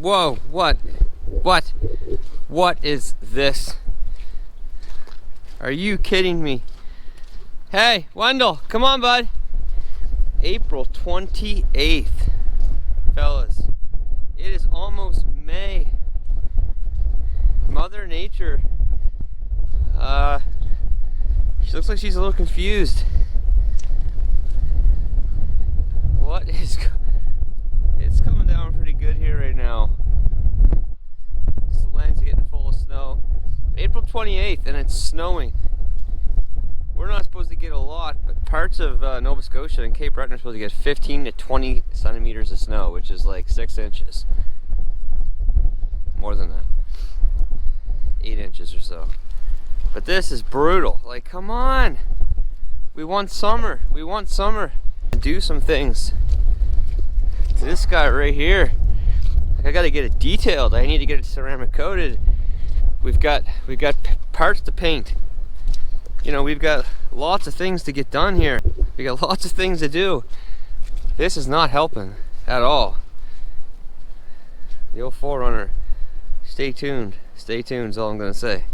Whoa, what? What is this? Are you kidding me? Hey, Wendell, come on, bud. April 28th, fellas. It is almost May. Mother Nature, she looks like she's a little confused. What is, it's coming down pretty good here right now. The lands are getting full of snow. April 28th and it's snowing. We're not supposed to get a lot, but parts of Nova Scotia and Cape Breton are supposed to get 15 to 20 centimeters of snow, which is like 6 inches. More than that. 8 inches or so. But this is brutal. Like, come on. We want summer. We want summer. Do some things to this guy right here. Like, I gotta get it detailed. I need to get it ceramic coated. We've got parts to paint. You know, we've got lots of things to get done here. We got lots of things to do. This is not helping at all. The old 4Runner. Stay tuned. Stay tuned is all I'm gonna say.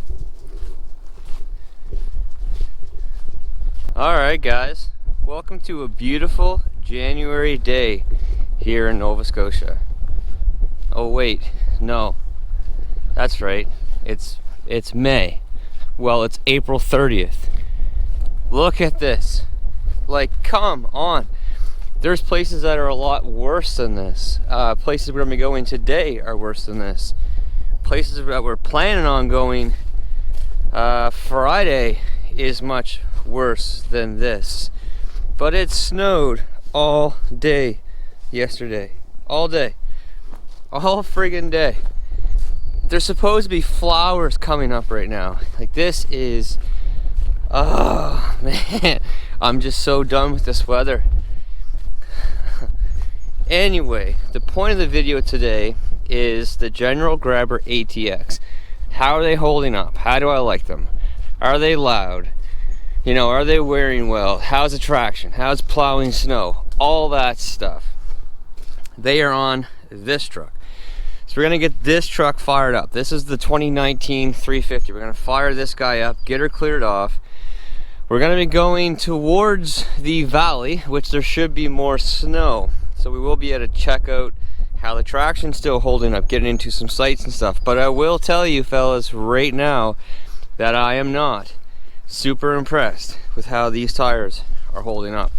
Alright guys, welcome to a beautiful January day here in Nova Scotia. Oh wait, no. That's right. It's May. Well, it's April 30th. Look at this. Like, come on. There's places that are a lot worse than this. Places we're going to be going today are worse than this. Places that we're planning on going Friday is much worse than this. But it snowed all day yesterday. All day. All friggin' day. There's supposed to be flowers coming up right now. Like, this is, oh man, I'm just so done with this weather. Anyway, the point of the video today is the General Grabber ATX. How are they holding up? How do I like them? Are they loud? You know, are they wearing well? How's the traction? How's plowing snow? All that stuff. They are on this truck. So we're gonna get this truck fired up. This is the 2019 350. We're gonna fire this guy up, get her cleared off. We're gonna be going towards the valley, which there should be more snow. So we will be able to check out how the traction's still holding up, getting into some sites and stuff. But I will tell you fellas right now that I am not super impressed with how these tires are holding up.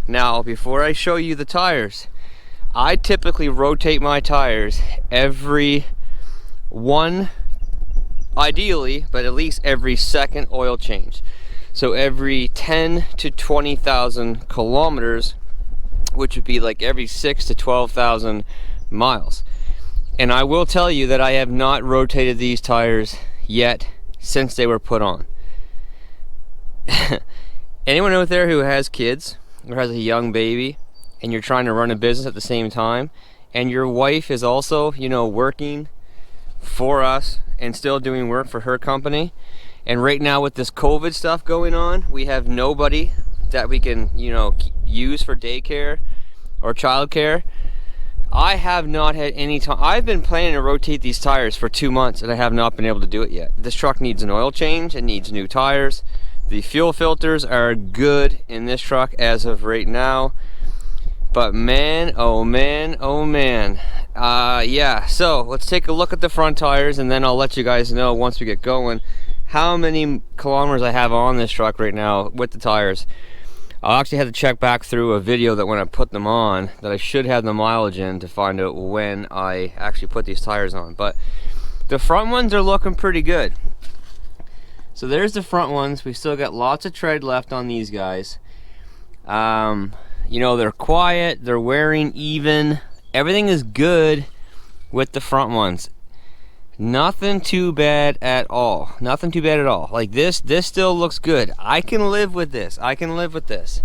Now, before I show you the tires, I typically rotate my tires every one, ideally, but at least every second oil change. So every 10 to 20,000 kilometers, which would be like every 6 to 12,000 miles. And I will tell you that I have not rotated these tires yet since they were put on. Anyone out there who has kids or has a young baby, and you're trying to run a business at the same time, and your wife is also, you know, working for us and still doing work for her company, and right now with this COVID stuff going on, we have nobody that we can, you know, use for daycare or childcare. I have not had any time. I've been planning to rotate these tires for 2 months and I have not been able to do it yet. This truck needs an oil change, it needs new tires. The fuel filters are good in this truck as of right now. But man, oh man, oh man. Yeah, so let's take a look at the front tires and then I'll let you guys know once we get going how many kilometers I have on this truck right now with the tires. I'll actually have to check back through a video that when I put them on, that I should have the mileage in to find out when I actually put these tires on. But the front ones are looking pretty good. So there's the front ones. We still got lots of tread left on these guys. You know, they're quiet, they're wearing even. Everything is good with the front ones. Nothing too bad at all. Nothing too bad at all. Like this still looks good. I can live with this. I can live with this.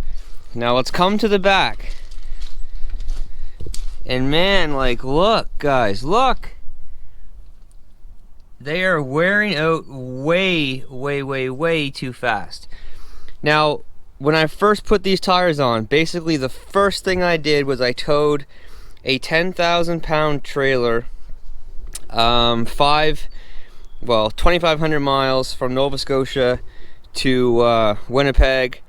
Now let's come to the back. And man, like, look, guys, look. They are wearing out way, way, way, way too fast. Now, when I first put these tires on, basically the first thing I did was I towed a 10,000 pound trailer 2,500 miles from Nova Scotia to Winnipeg,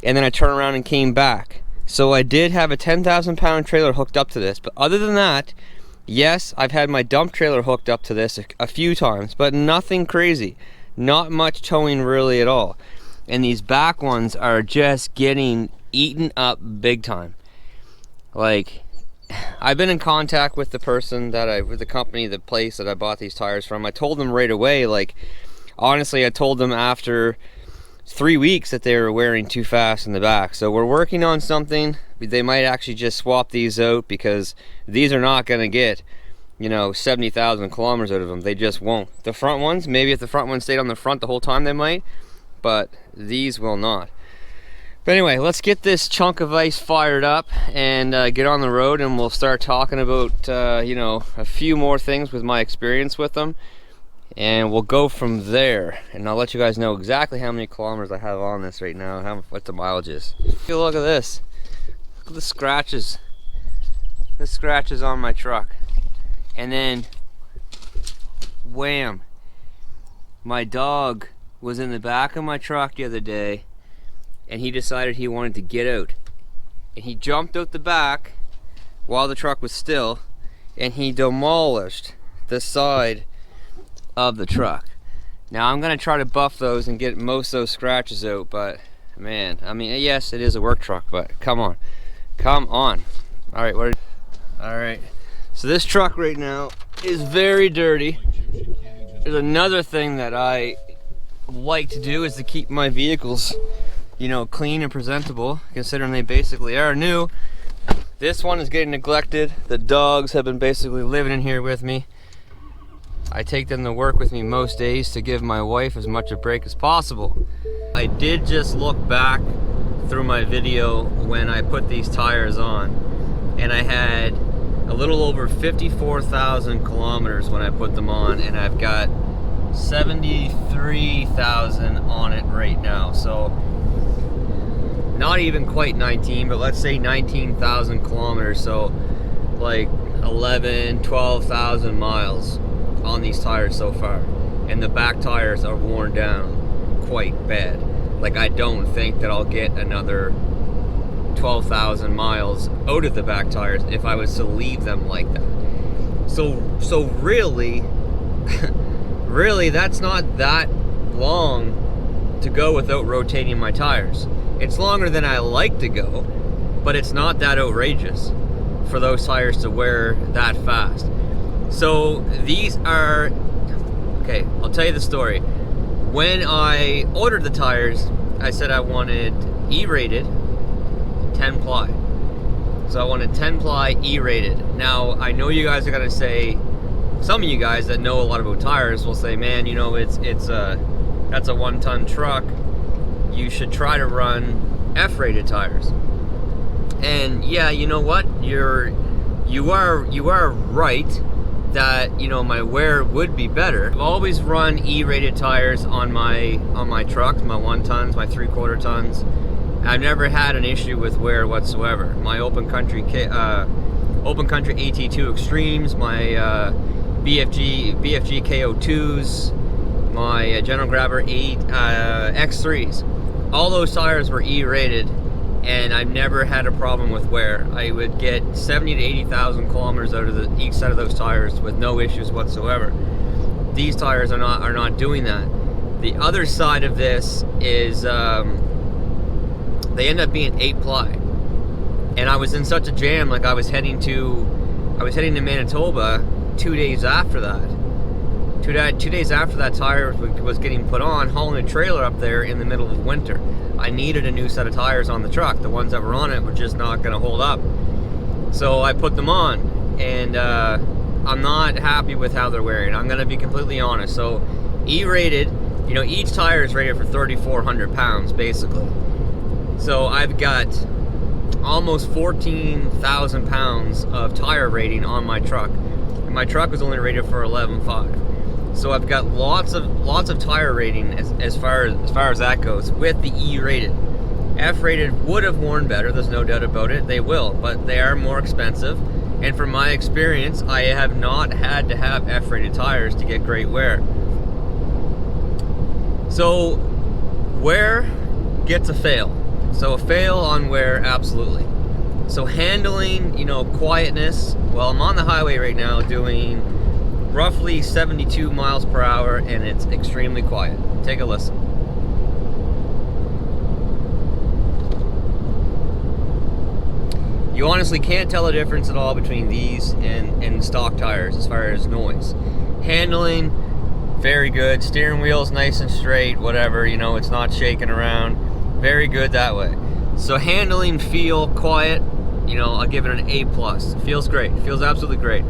and then I turned around and came back. So I did have a 10,000 pound trailer hooked up to this, but other than that, yes, I've had my dump trailer hooked up to this a few times, but nothing crazy. Not much towing really at all. And these back ones are just getting eaten up big time. Like, I've been in contact with the person with the company, the place that I bought these tires from. I told them right away, like, honestly, I told them after 3 weeks that they were wearing too fast in the back. So we're working on something. They might actually just swap these out, because these are not going to get, 70,000 kilometers out of them. They just won't. The front ones, maybe if the front one stayed on the front the whole time they might, but these will not. But anyway, let's get this chunk of ice fired up and get on the road, and we'll start talking about a few more things with my experience with them, and we'll go from there. And I'll let you guys know exactly how many kilometers I have on this right now, what the mileage is. Take a look at this. Look at the scratches. The scratches on my truck. And then, wham, my dog was in the back of my truck the other day, and he decided he wanted to get out. And he jumped out the back while the truck was still, and he demolished the side of the truck. Now I'm gonna try to buff those and get most of those scratches out, but man, I mean, yes, it is a work truck, but come on. All right, so this truck right now is very dirty. There's another thing that I like to do is to keep my vehicles, clean and presentable, considering they basically are new. This one is getting neglected. The dogs have been basically living in here with me. I take them to work with me most days to give my wife as much a break as possible. I did just look back through my video when I put these tires on, and I had a little over 54,000 kilometers when I put them on, and I've got 73,000 on it right now. So not even quite 19, but let's say 19,000 kilometers. So like 12,000 miles on these tires so far, and the back tires are worn down quite bad. Like, I don't think that I'll get another 12,000 miles out of the back tires if I was to leave them like that. So really really, that's not that long to go without rotating my tires. It's longer than I like to go, but it's not that outrageous for those tires to wear that fast. So these are, okay, I'll tell you the story. When I ordered the tires, I said I wanted E-rated 10 ply. So I wanted 10 ply E-rated. Now, I know you guys are gonna say, some of you guys that know a lot about tires will say, man, that's a 1-ton truck. You should try to run F-rated tires. And yeah, you know what? You are right that my wear would be better. I've always run E-rated tires on my trucks, my 1-tons, my 3/4 tons. I've never had an issue with wear whatsoever. My Open Country AT2 Extremes, my BFG KO2s, my General Grabber 8 X3s, all those tires were E-rated, and I've never had a problem with wear. I would get 70 to 80,000 kilometers out of each side of those tires with no issues whatsoever. These tires are not doing that. The other side of this is they end up being 8 ply, and I was in such a jam. Like, I was heading to Manitoba 2 days after that. 2 days after that tire was getting put on, hauling a trailer up there in the middle of winter. I needed a new set of tires on the truck. The ones that were on it were just not going to hold up. So I put them on, and I'm not happy with how they're wearing. I'm going to be completely honest. So E-rated, each tire is rated for 3,400 pounds, basically. So I've got almost 14,000 pounds of tire rating on my truck. And my truck was only rated for 11.5. So I've got lots of tire rating as far as that goes with the E-rated. F-rated would have worn better, there's no doubt about it. They will, but they are more expensive, And from my experience, I have not had to have F-rated tires to get great wear. So wear gets a fail. So a fail on wear, absolutely. So handling, you know, quietness. Well, I'm on the highway right now doing roughly 72 miles per hour, and it's extremely quiet. Take a listen. You honestly can't tell a difference at all between these and stock tires as far as noise. Handling, very good. Steering wheel's nice and straight, whatever, you know, it's not shaking around. Very good that way. So handling, feel, quiet, you know, I'll give it an A+. It feels great. It feels absolutely great.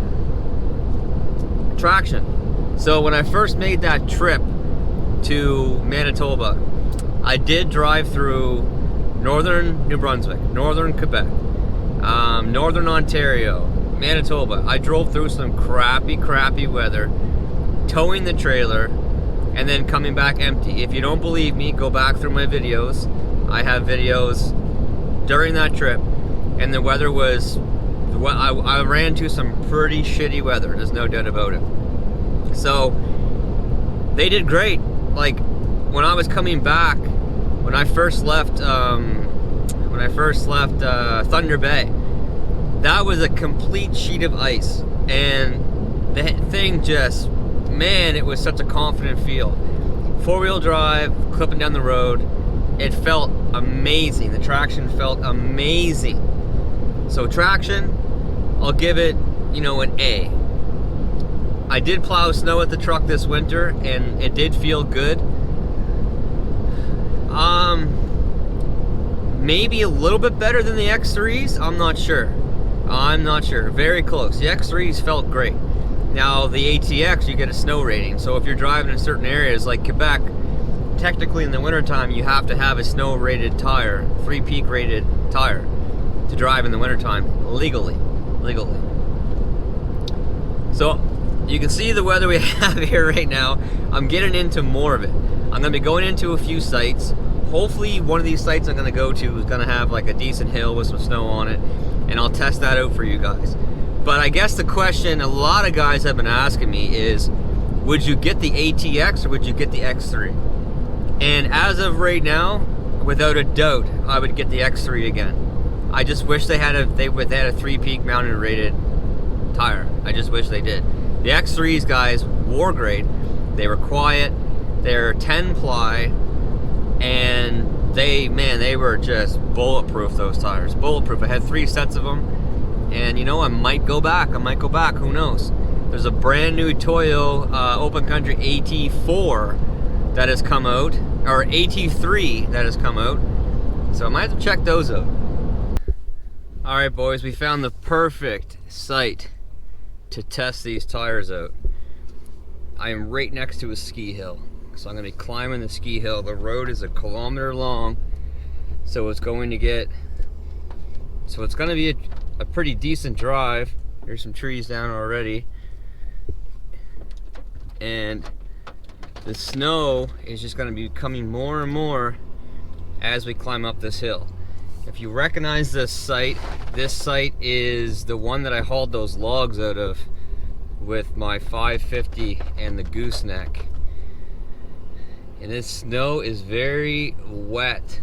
Traction. So when I first made that trip to Manitoba, I did drive through northern New Brunswick, northern Quebec, northern Ontario, Manitoba. I drove through some crappy weather, towing the trailer, and then coming back empty. If you don't believe me, go back through my videos. I have videos during that trip, and the weather was, I ran to some pretty shitty weather, there's no doubt about it. So they did great. Like when I was coming back, when I first left Thunder Bay, that was a complete sheet of ice, and the thing just, man, it was such a confident feel. Four-wheel drive, clipping down the road, it felt amazing. The traction felt amazing. So traction, I'll give it, you know, an A. I did plow snow at the truck this winter, and it did feel good. Maybe a little bit better than the X3s, I'm not sure. Very close. The X3s felt great. Now the ATX, you get a snow rating, so if you're driving in certain areas like Quebec, technically in the wintertime you have to have a snow rated tire, free peak rated tire, to drive in the wintertime legally. So you can see the weather we have here right now. I'm getting into more of it. I'm gonna be going into a few sites. Hopefully one of these sites I'm gonna go to is gonna have like a decent hill with some snow on it, and I'll test that out for you guys. But I guess the question a lot of guys have been asking me is, would you get the ATX or would you get the X3? And as of right now, without a doubt, I would get the X3 again. I just wish they had a 3-peak mounted rated tire. I just wish they did. The X3s, guys, war grade. They were quiet. They're 10 ply, and they were just bulletproof, those tires. Bulletproof. I had 3 sets of them, and you know, I might go back. Who knows? There's a brand new Toyo Open Country AT4 that has come out, or AT3 that has come out. So I might have to check those out. All right, boys, we found the perfect site to test these tires out. I am right next to a ski hill, so I'm gonna be climbing the ski hill. The road is 1 kilometer long, so it's going to be a pretty decent drive. There's some trees down already, and the snow is just going to be becoming more and more as we climb up this hill. If you recognize this site is the one that I hauled those logs out of with my 550 and the gooseneck. And this snow is very wet.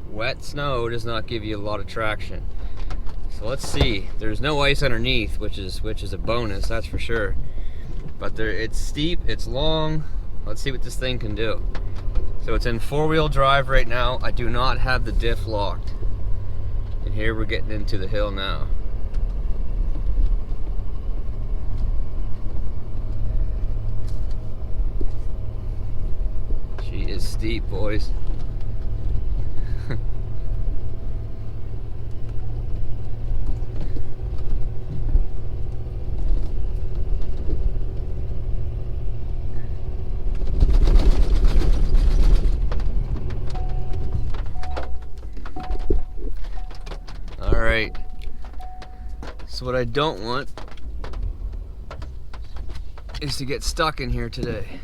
Wet snow does not give you a lot of traction. So let's see. There's no ice underneath, which is a bonus, that's for sure. But it's steep, it's long. Let's see what this thing can do. So it's in 4-wheel drive right now. I do not have the diff locked. And here we're getting into the hill now. She is steep, boys. Alright, so what I don't want is to get stuck in here today.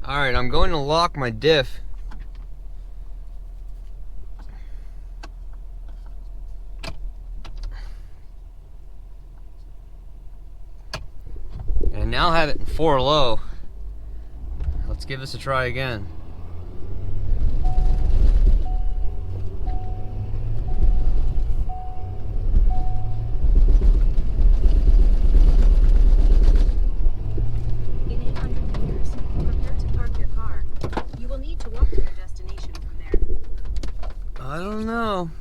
Alright, I'm going to lock my diff. And now have it in 4 low. Let's give this a try again. In 800 meters, prepare to park your car. You will need to walk to your destination from there. I don't know.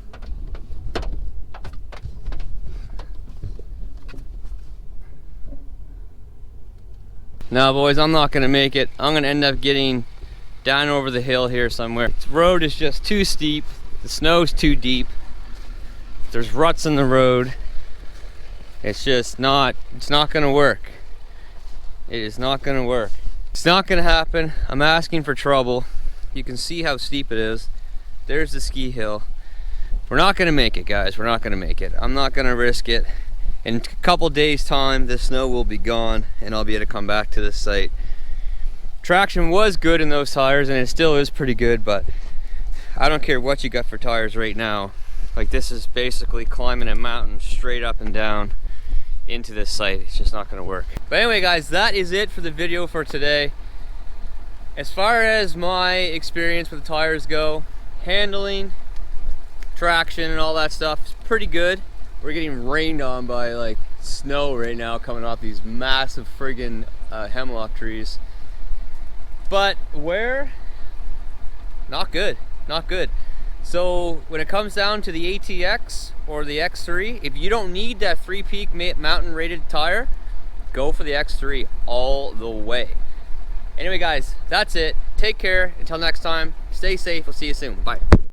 No, boys, I'm not gonna make it. I'm gonna end up getting down over the hill here somewhere. This road is just too steep. The snow's too deep. There's ruts in the road. It's not gonna work. It is not gonna work. It's not gonna happen. I'm asking for trouble. You can see how steep it is. There's the ski hill. We're not gonna make it, guys. We're not gonna make it. I'm not gonna risk it. In a couple days time, the snow will be gone and I'll be able to come back to this site. Traction was good in those tires and it still is pretty good, but I don't care what you got for tires right now. Like, this is basically climbing a mountain straight up and down into this site. It's just not gonna work. But anyway, guys, that is it for the video for today. As far as my experience with the tires go, handling, traction and all that stuff is pretty good. We're getting rained on by like snow right now coming off these massive friggin' hemlock trees. But wear, not good, not good. So when it comes down to the ATX or the X3, if you don't need that 3-peak mountain rated tire, go for the X3 all the way. Anyway, guys, that's it. Take care. Until next time, stay safe. We'll see you soon. Bye.